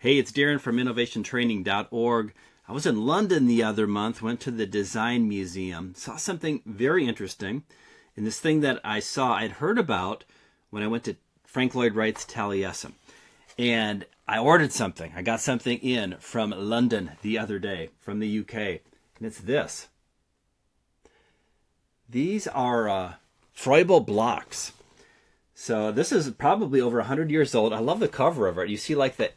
Hey, it's Darren from innovationtraining.org. I was in London the other month, went to the Design Museum, saw something very interesting. And this thing that I saw, I'd heard about when I went to Frank Lloyd Wright's Taliesin. And I ordered something. I got something in from London the other day, from the UK. And it's this. These are Froebel Blocks. So this is probably over 100 years old. I love the cover of it. You see like the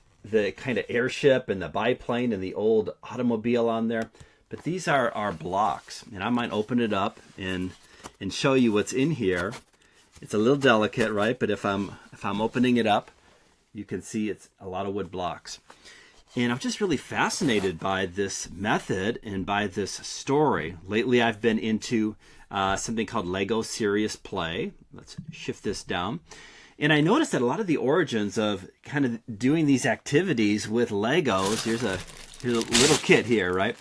kind of airship and the biplane and the old automobile on there. But these are blocks. And I might open it up and show you what's in here. It's a little delicate, right? But if I'm opening it up, you can see it's a lot of wood blocks. And I'm just really fascinated by this method and by this story. Lately, I've been into something called Lego Serious Play. Let's shift this down. And I noticed that a lot of the origins of kind of doing these activities with Legos, here's a little kit here, right?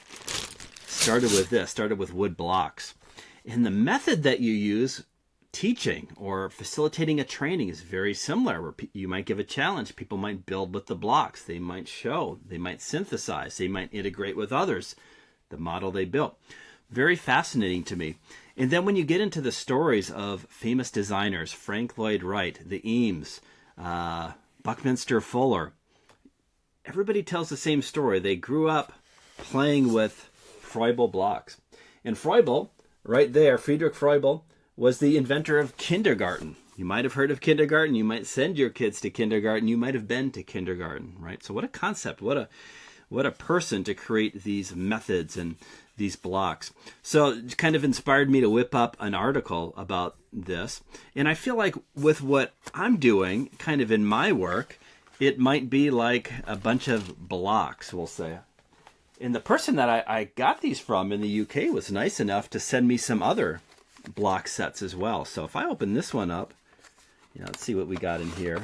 Started with wood blocks. And the method that you use teaching or facilitating a training is very similar, where you might give a challenge. People might build with the blocks. They might show. They might synthesize. They might integrate with others the model they built. Very fascinating to me. And then when you get into the stories of famous designers, Frank Lloyd Wright, the Eames, Buckminster Fuller, everybody tells the same story. They grew up playing with Froebel blocks. And Froebel, right there, Friedrich Froebel, was the inventor of kindergarten. You might have heard of kindergarten. You might send your kids to kindergarten. You might have been to kindergarten, right? So what a concept. What a person to create these methods and these blocks. So it kind of inspired me to whip up an article about this. And I feel like with what I'm doing, kind of in my work, it might be like a bunch of blocks, we'll say. And the person that I got these from in the UK was nice enough to send me some other block sets as well. So if I open this one up, let's see what we got in here.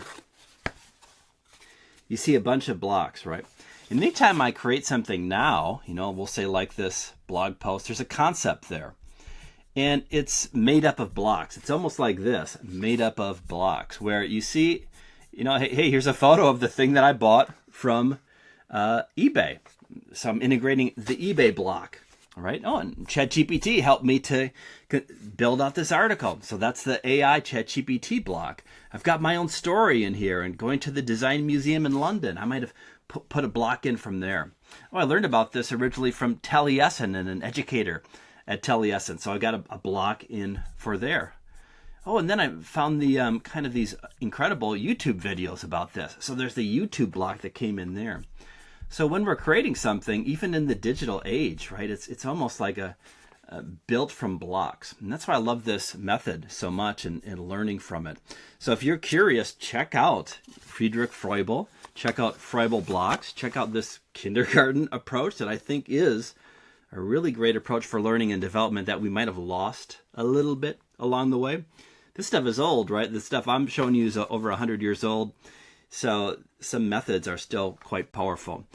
You see a bunch of blocks, right? And anytime I create something now, we'll say like this blog post, there's a concept there. And it's made up of blocks. It's almost like this, made up of blocks, where you see, hey, here's a photo of the thing that I bought from eBay. So I'm integrating the eBay block. All right. Oh, and ChatGPT helped me to build out this article. So that's the AI ChatGPT block. I've got my own story in here, and going to the Design Museum in London, I might have put a block in from there. Oh, I learned about this originally from Taliesin and an educator at Taliesin. So I got a block in for there. Oh, and then I found the kind of these incredible YouTube videos about this. So there's the YouTube block that came in there. So when we're creating something, even in the digital age, right, it's almost like a built from blocks. And that's why I love this method so much and learning from it. So if you're curious, check out Friedrich Froebel, check out Froebel Blocks, check out this kindergarten approach that I think is a really great approach for learning and development that we might have lost a little bit along the way. This stuff is old, right? The stuff I'm showing you is over 100 years old. So some methods are still quite powerful.